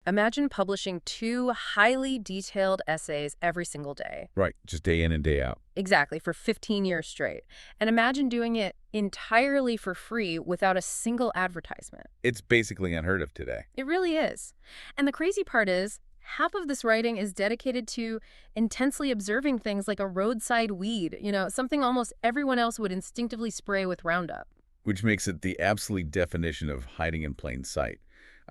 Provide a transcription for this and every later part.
Imagine publishing 2 highly detailed essays every single day. Right, just day in and day out. Exactly, for 15 years straight. And imagine doing it entirely for free without a single advertisement. It's basically unheard of today. It really is. And the crazy part is, half of this writing is dedicated to intensely observing things like a roadside weed, something almost everyone else would instinctively spray with Roundup. Which makes it the absolute definition of hiding in plain sight.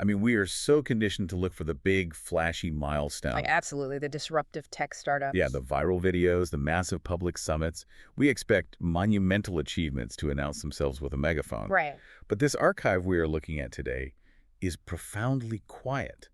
I mean, we are so conditioned to look for the big, flashy milestone. Absolutely, the disruptive tech startups. Yeah, the viral videos, the massive public summits. We expect monumental achievements to announce themselves with a megaphone. Right. But this archive we are looking at today is profoundly quiet.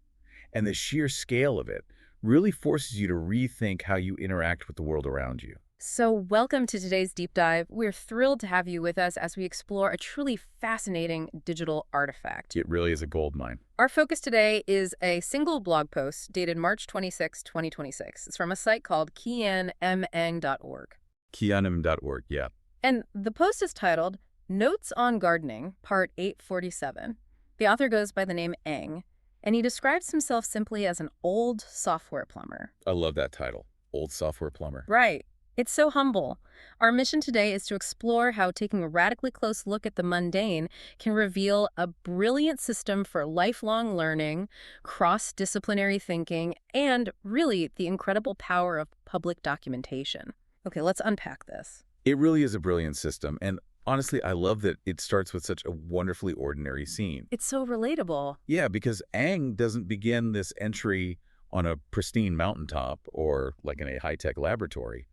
And the sheer scale of it really forces you to rethink how you interact with the world around you. So welcome to today's deep dive. We're thrilled to have you with us as we explore a truly fascinating digital artifact. It really is a goldmine. Our focus today is a single blog post dated March 26, 2026. It's from a site called cyanthillium.org. Cyanthillium.org, yeah. And the post is titled Notes on Gardening, Part 847. The author goes by the name Eng, and he describes himself simply as an old software plumber. I love that title, Old Software Plumber. Right. It's so humble. Our mission today is to explore how taking a radically close look at the mundane can reveal a brilliant system for lifelong learning, cross-disciplinary thinking, and really the incredible power of public documentation. Okay, let's unpack this. It really is a brilliant system, and honestly, I love that it starts with such a wonderfully ordinary scene. It's so relatable. Yeah, because Aang doesn't begin this entry on a pristine mountaintop or like in a high-tech laboratory.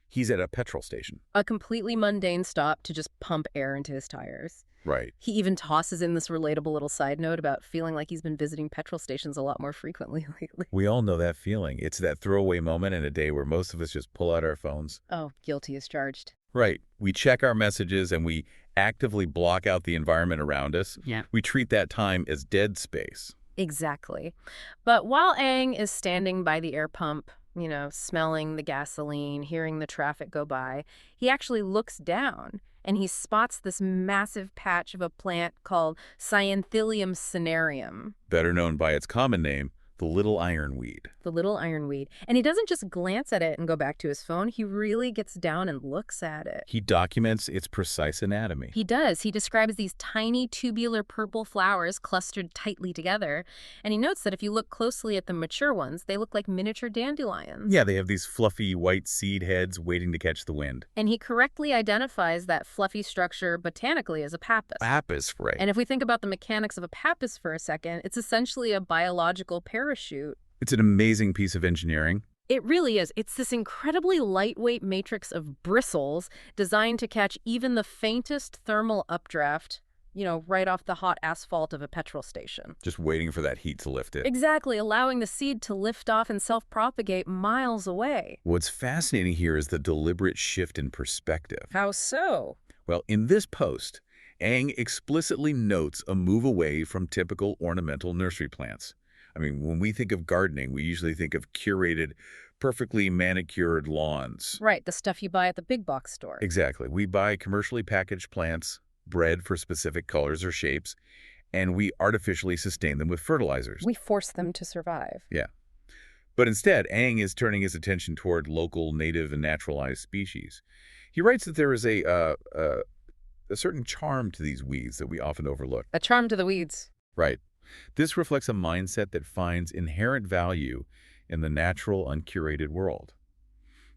He's at a petrol station. A completely mundane stop to just pump air into his tires. Right. He even tosses in this relatable little side note about feeling like he's been visiting petrol stations a lot more frequently lately. We all know that feeling. It's that throwaway moment in a day where most of us just pull out our phones. Oh, guilty as charged. Right. We check our messages and we actively block out the environment around us. Yeah. We treat that time as dead space. Exactly. But while Aang is standing by the air pump, smelling the gasoline, hearing the traffic go by, he actually looks down and he spots this massive patch of a plant called Cyanthillium cinereum. Better known by its common name, the Little Ironweed. The Little Ironweed. And he doesn't just glance at it and go back to his phone. He really gets down and looks at it. He documents its precise anatomy. He does. He describes these tiny tubular purple flowers clustered tightly together. And he notes that if you look closely at the mature ones, they look like miniature dandelions. Yeah, they have these fluffy white seed heads waiting to catch the wind. And he correctly identifies that fluffy structure botanically as a pappus. Pappus, right. And if we think about the mechanics of a pappus for a second, it's essentially a biological parachute. It's an amazing piece of engineering. It really is. It's this incredibly lightweight matrix of bristles designed to catch even the faintest thermal updraft, right off the hot asphalt of a petrol station. Just waiting for that heat to lift it. Exactly, allowing the seed to lift off and self-propagate miles away. What's fascinating here is the deliberate shift in perspective. How so? Well, in this post, Aang explicitly notes a move away from typical ornamental nursery plants. I mean, when we think of gardening, we usually think of curated, perfectly manicured lawns. Right, the stuff you buy at the big box store. Exactly. We buy commercially packaged plants, bred for specific colors or shapes, and we artificially sustain them with fertilizers. We force them to survive. Yeah. But instead, Aang is turning his attention toward local, native, and naturalized species. He writes that there is a certain charm to these weeds that we often overlook. A charm to the weeds. Right. This reflects a mindset that finds inherent value in the natural, uncurated world.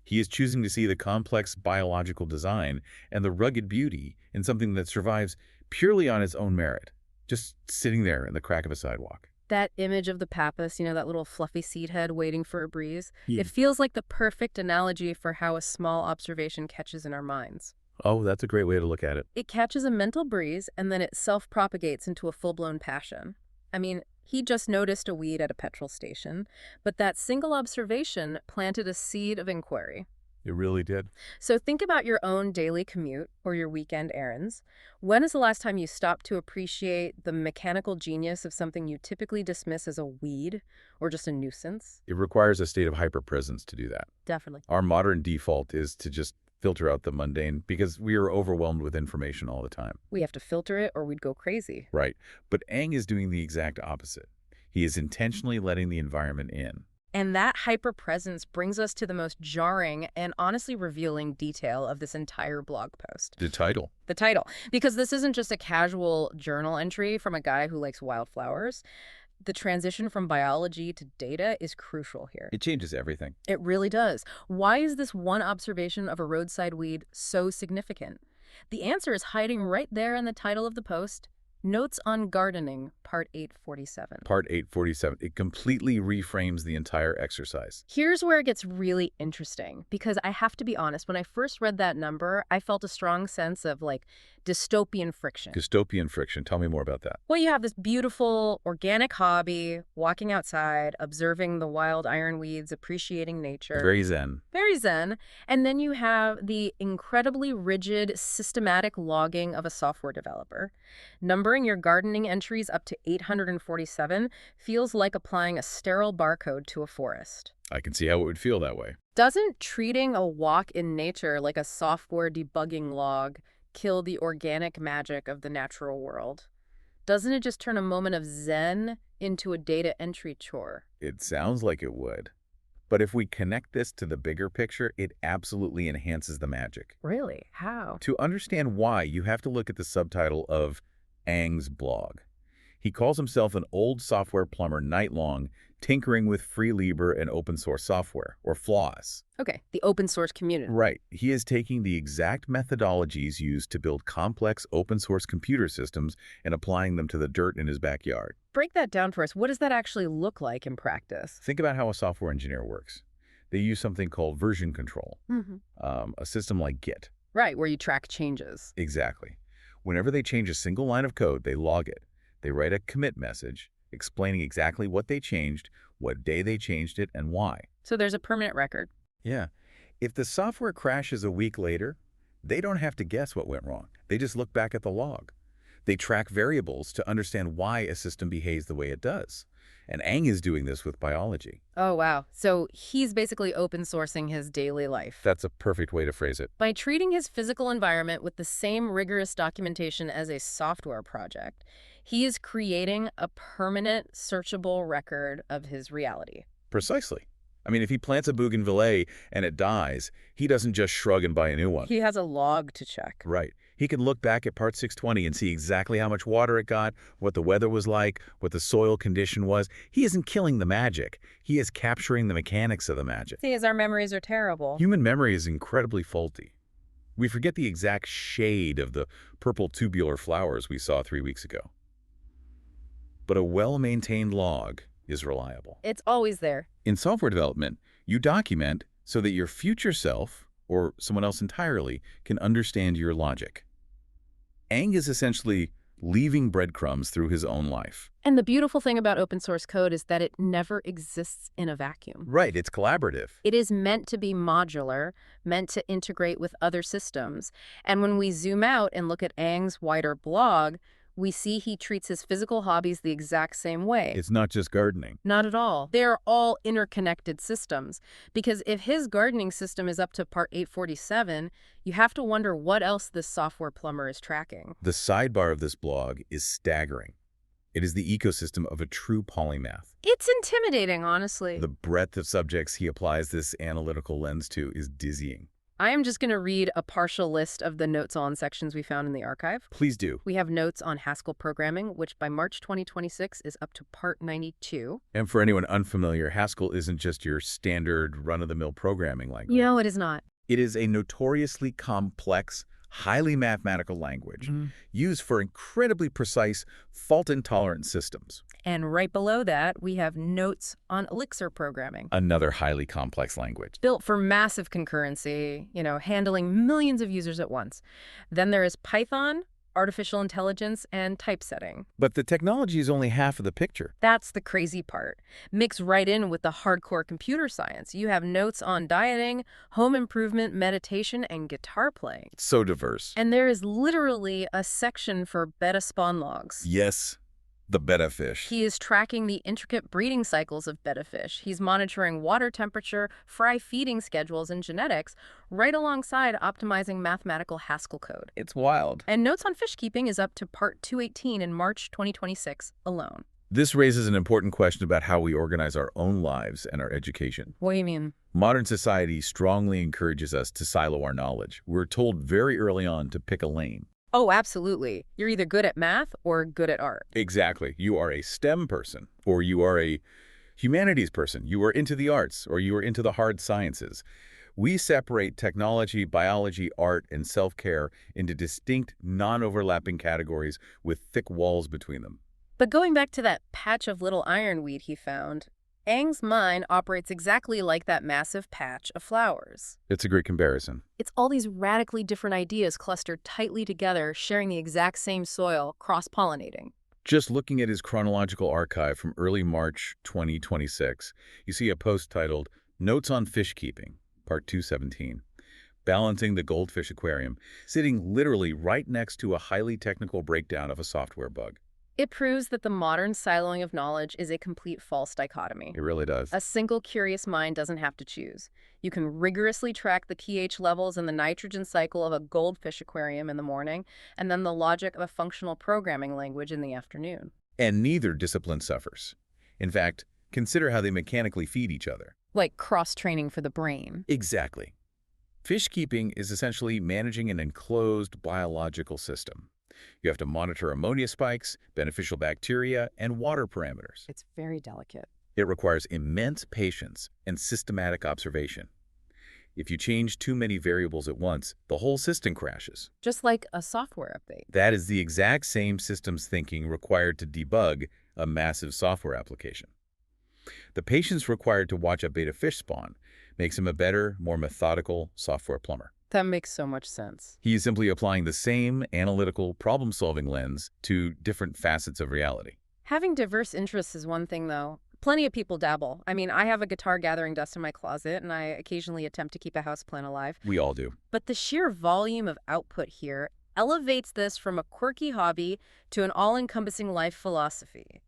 He is choosing to see the complex biological design and the rugged beauty in something that survives purely on its own merit, just sitting there in the crack of a sidewalk. That image of the pappus, that little fluffy seed head waiting for a breeze, Yeah. It feels like the perfect analogy for how a small observation catches in our minds. Oh, that's a great way to look at it. It catches a mental breeze and then it self-propagates into a full-blown passion. I mean, he just noticed a weed at a petrol station, but that single observation planted a seed of inquiry. It really did. So think about your own daily commute or your weekend errands. When is the last time you stopped to appreciate the mechanical genius of something you typically dismiss as a weed or just a nuisance? It requires a state of hyperpresence to do that. Definitely. Our modern default is to just filter out the mundane because we are overwhelmed with information all the time. We have to filter it or we'd go crazy. Right. But Aang is doing the exact opposite. He is intentionally letting the environment in. And that hyperpresence brings us to the most jarring and honestly revealing detail of this entire blog post. The title. The title. Because this isn't just a casual journal entry from a guy who likes wildflowers. The transition from biology to data is crucial here. It changes everything. It really does. Why is this one observation of a roadside weed so significant? The answer is hiding right there in the title of the post. Notes on Gardening, Part 847. Part 847. It completely reframes the entire exercise. Here's where it gets really interesting, because I have to be honest, when I first read that number, I felt a strong sense of, dystopian friction. Dystopian friction. Tell me more about that. Well, you have this beautiful, organic hobby, walking outside, observing the wild ironweeds, appreciating nature. Very zen. Very zen. And then you have the incredibly rigid, systematic logging of a software developer. Numbering your gardening entries up to 847 feels like applying a sterile barcode to a forest. I can see how it would feel that way. Doesn't treating a walk in nature like a software debugging log kill the organic magic of the natural world? Doesn't it just turn a moment of zen into a data entry chore? It sounds like it would. But if we connect this to the bigger picture, it absolutely enhances the magic. Really? How? To understand why, you have to look at the subtitle of Ang's blog. He calls himself an old software plumber night-long, tinkering with free libre and open source software, or FLOSS. Okay, the open source community. Right. He is taking the exact methodologies used to build complex open source computer systems and applying them to the dirt in his backyard. Break that down for us. What does that actually look like in practice? Think about how a software engineer works. They use something called version control, a system like Git. Right, where you track changes. Exactly. Whenever they change a single line of code, they log it. They write a commit message explaining exactly what they changed, what day they changed it, and why. So there's a permanent record. Yeah. If the software crashes a week later, they don't have to guess what went wrong. They just look back at the log. They track variables to understand why a system behaves the way it does. And Ang is doing this with biology. Oh, wow. So he's basically open sourcing his daily life. That's a perfect way to phrase it. By treating his physical environment with the same rigorous documentation as a software project, he is creating a permanent, searchable record of his reality. Precisely. I mean, if he plants a bougainvillea and it dies, he doesn't just shrug and buy a new one. He has a log to check. Right. He can look back at part 620 and see exactly how much water it got, what the weather was like, what the soil condition was. He isn't killing the magic. He is capturing the mechanics of the magic. See, as our memories are terrible. Human memory is incredibly faulty. We forget the exact shade of the purple tubular flowers we saw 3 weeks ago. But a well-maintained log is reliable. It's always there. In software development, you document so that your future self, or someone else entirely, can understand your logic. Ang is essentially leaving breadcrumbs through his own life. And the beautiful thing about open source code is that it never exists in a vacuum. Right, it's collaborative. It is meant to be modular, meant to integrate with other systems. And when we zoom out and look at Ang's wider blog, we see he treats his physical hobbies the exact same way. It's not just gardening. Not at all. They're all interconnected systems. Because if his gardening system is up to part 847, you have to wonder what else this software plumber is tracking. The sidebar of this blog is staggering. It is the ecosystem of a true polymath. It's intimidating, honestly. The breadth of subjects he applies this analytical lens to is dizzying. I am just going to read a partial list of the notes on sections we found in the archive. Please do. We have notes on Haskell programming, which by March 2026 is up to part 92. And for anyone unfamiliar, Haskell isn't just your standard run-of-the-mill programming language. No, it is not. It is a notoriously complex, highly mathematical language used for incredibly precise, fault-intolerant systems. And right below that, we have notes on Elixir programming. Another highly complex language. Built for massive concurrency, handling millions of users at once. Then there is Python, artificial intelligence, and typesetting. But the technology is only half of the picture. That's the crazy part. Mix right in with the hardcore computer science. You have notes on dieting, home improvement, meditation, and guitar playing. It's so diverse. And there is literally a section for betta spawn logs. Yes, the betta fish. He is tracking the intricate breeding cycles of betta fish. He's monitoring water temperature, fry feeding schedules, and genetics, right alongside optimizing mathematical Haskell code. It's wild. And notes on fish keeping is up to part 218 in March 2026 alone. This raises an important question about how we organize our own lives and our education. What do you mean? Modern society strongly encourages us to silo our knowledge. We're told very early on to pick a lane. Oh, absolutely. You're either good at math or good at art. Exactly. You are a STEM person, or you are a humanities person. You are into the arts, or you are into the hard sciences. We separate technology, biology, art, and self-care into distinct, non-overlapping categories with thick walls between them. But going back to that patch of little ironweed he found, Aang's mind operates exactly like that massive patch of flowers. It's a great comparison. It's all these radically different ideas clustered tightly together, sharing the exact same soil, cross-pollinating. Just looking at his chronological archive from early March 2026, you see a post titled Notes on Fish Keeping, Part 217, Balancing the Goldfish Aquarium, sitting literally right next to a highly technical breakdown of a software bug. It proves that the modern siloing of knowledge is a complete false dichotomy. It really does. A single curious mind doesn't have to choose. You can rigorously track the pH levels and the nitrogen cycle of a goldfish aquarium in the morning, and then the logic of a functional programming language in the afternoon. And neither discipline suffers. In fact, consider how they mechanically feed each other. Like cross-training for the brain. Exactly. Fish keeping is essentially managing an enclosed biological system. You have to monitor ammonia spikes, beneficial bacteria, and water parameters. It's very delicate. It requires immense patience and systematic observation. If you change too many variables at once, the whole system crashes. Just like a software update. That is the exact same systems thinking required to debug a massive software application. The patience required to watch a beta fish spawn makes him a better, more methodical software plumber. That makes so much sense. He is simply applying the same analytical problem-solving lens to different facets of reality. Having diverse interests is one thing, though. Plenty of people dabble. I mean, I have a guitar gathering dust in my closet, and I occasionally attempt to keep a houseplant alive. We all do. But the sheer volume of output here elevates this from a quirky hobby to an all-encompassing life philosophy.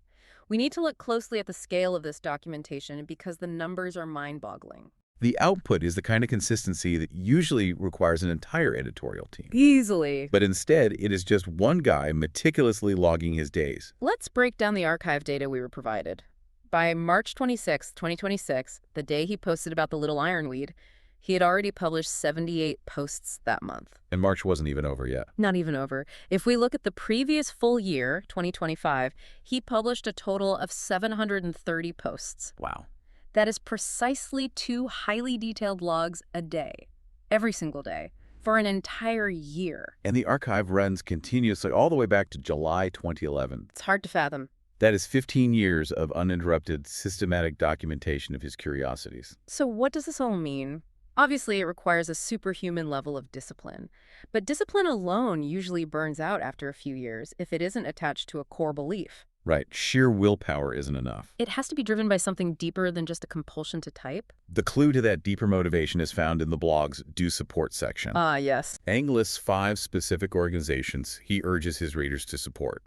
We need to look closely at the scale of this documentation because the numbers are mind-boggling. The output is the kind of consistency that usually requires an entire editorial team. Easily. But instead, it is just one guy meticulously logging his days. Let's break down the archive data we were provided. By March 26, 2026, the day he posted about the Little Ironweed, he had already published 78 posts that month. And March wasn't even over yet. Not even over. If we look at the previous full year, 2025, he published a total of 730 posts. Wow. That is precisely 2 highly detailed logs a day, every single day, for an entire year. And the archive runs continuously all the way back to July 2011. It's hard to fathom. That is 15 years of uninterrupted, systematic documentation of his curiosities. So what does this all mean? Obviously, it requires a superhuman level of discipline. But discipline alone usually burns out after a few years if it isn't attached to a core belief. Right. Sheer willpower isn't enough. It has to be driven by something deeper than just a compulsion to type. The clue to that deeper motivation is found in the blog's Do Support section. Ah, yes. Aang lists 5 specific organizations he urges his readers to support.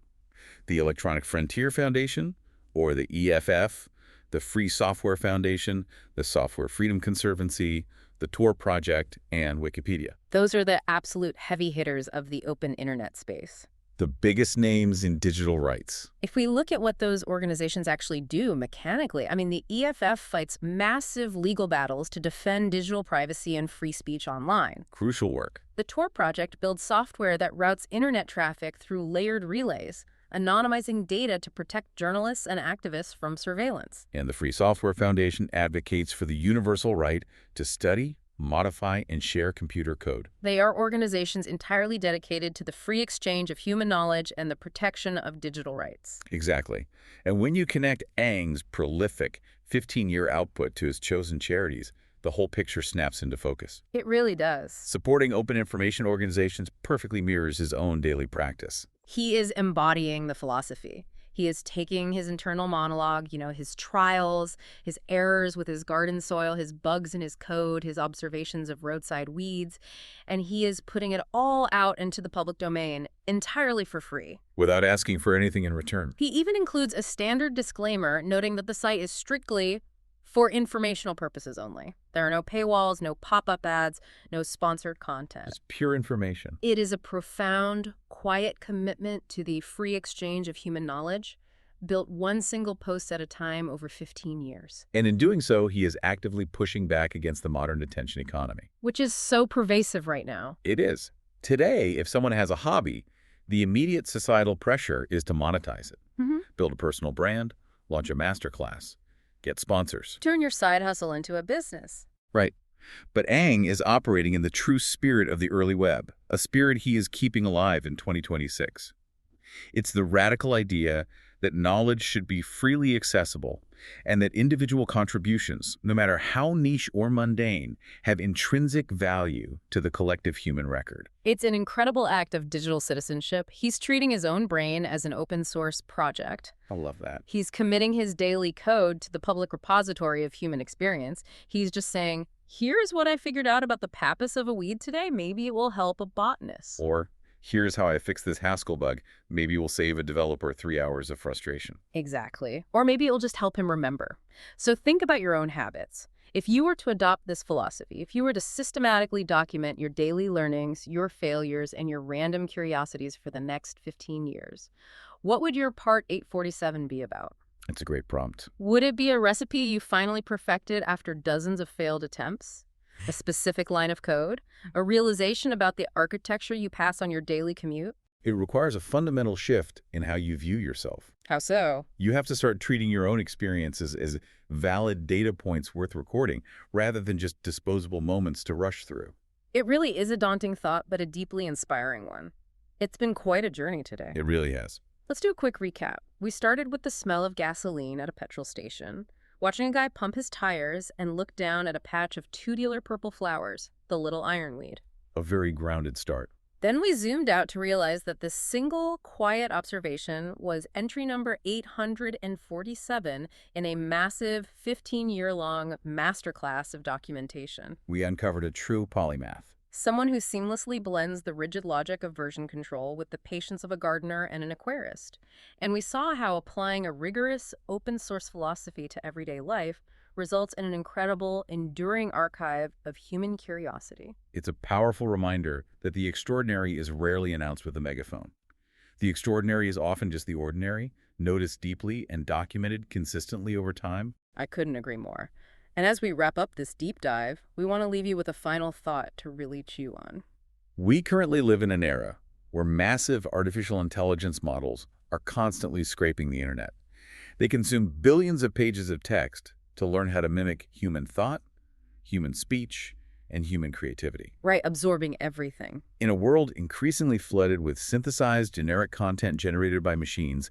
The Electronic Frontier Foundation, or the EFF, the Free Software Foundation, the Software Freedom Conservancy, the Tor Project, and Wikipedia. Those are the absolute heavy hitters of the open internet space. The biggest names in digital rights. If we look at what those organizations actually do mechanically, I mean, the EFF fights massive legal battles to defend digital privacy and free speech online. Crucial work. The Tor Project builds software that routes internet traffic through layered relays, anonymizing data to protect journalists and activists from surveillance. And the Free Software Foundation advocates for the universal right to study, modify, and share computer code. They are organizations entirely dedicated to the free exchange of human knowledge and the protection of digital rights. Exactly. And when you connect Aang's prolific 15-year output to his chosen charities, the whole picture snaps into focus. It really does. Supporting open information organizations perfectly mirrors his own daily practice. He is embodying the philosophy. He is taking his internal monologue, his trials, his errors with his garden soil, his bugs in his code, his observations of roadside weeds, and he is putting it all out into the public domain entirely for free. Without asking for anything in return. He even includes a standard disclaimer noting that the site is strictly for informational purposes only. There are no paywalls, no pop-up ads, no sponsored content. It's pure information. It is a profound, quiet commitment to the free exchange of human knowledge, built one single post at a time over 15 years. And in doing so, he is actively pushing back against the modern attention economy. Which is so pervasive right now. It is. Today, if someone has a hobby, the immediate societal pressure is to monetize it. Build a personal brand, launch a masterclass, get sponsors. Turn your side hustle into a business. Right. But Ang is operating in the true spirit of the early web, a spirit he is keeping alive in 2026. It's the radical idea that knowledge should be freely accessible and that individual contributions, no matter how niche or mundane, have intrinsic value to the collective human record. It's an incredible act of digital citizenship. He's treating his own brain as an open source project. I love that. He's committing his daily code to the public repository of human experience. He's just saying, here's what I figured out about the pappus of a weed today. Maybe it will help a botanist. Or, here's how I fix this Haskell bug. Maybe we'll save a developer 3 hours of frustration. Exactly. Or maybe it'll just help him remember. So think about your own habits. If you were to adopt this philosophy, if you were to systematically document your daily learnings, your failures, and your random curiosities for the next 15 years, what would your Part 847 be about? It's a great prompt. Would it be a recipe you finally perfected after dozens of failed attempts? A specific line of code? A realization about the architecture you pass on your daily commute? It requires a fundamental shift in how you view yourself. How so? You have to start treating your own experiences as valid data points worth recording, rather than just disposable moments to rush through. It really is a daunting thought, but a deeply inspiring one. It's been quite a journey today. It really has. Let's do a quick recap. We started with the smell of gasoline at a petrol station, watching a guy pump his tires and look down at a patch of tubular purple flowers, the Little Ironweed. A very grounded start. Then we zoomed out to realize that this single, quiet observation was entry number 847 in a massive 15-year-long masterclass of documentation. We uncovered a true polymath. Someone who seamlessly blends the rigid logic of version control with the patience of a gardener and an aquarist. And we saw how applying a rigorous, open-source philosophy to everyday life results in an incredible, enduring archive of human curiosity. It's a powerful reminder that the extraordinary is rarely announced with a megaphone. The extraordinary is often just the ordinary, noticed deeply and documented consistently over time. I couldn't agree more. And as we wrap up this deep dive, we want to leave you with a final thought to really chew on. We currently live in an era where massive artificial intelligence models are constantly scraping the internet. They consume billions of pages of text to learn how to mimic human thought, human speech, and human creativity. Right, absorbing everything. In a world increasingly flooded with synthesized, generic content generated by machines,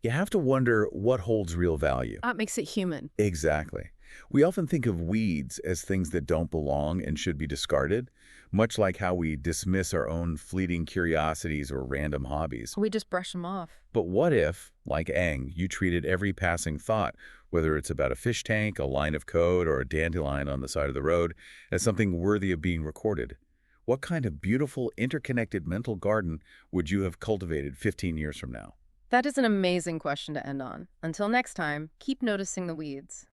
you have to wonder what holds real value. That makes it human. Exactly. We often think of weeds as things that don't belong and should be discarded, much like how we dismiss our own fleeting curiosities or random hobbies. We just brush them off. But what if, like Ang, you treated every passing thought, whether it's about a fish tank, a line of code, or a dandelion on the side of the road, as something worthy of being recorded? What kind of beautiful, interconnected mental garden would you have cultivated 15 years from now? That is an amazing question to end on. Until next time, keep noticing the weeds.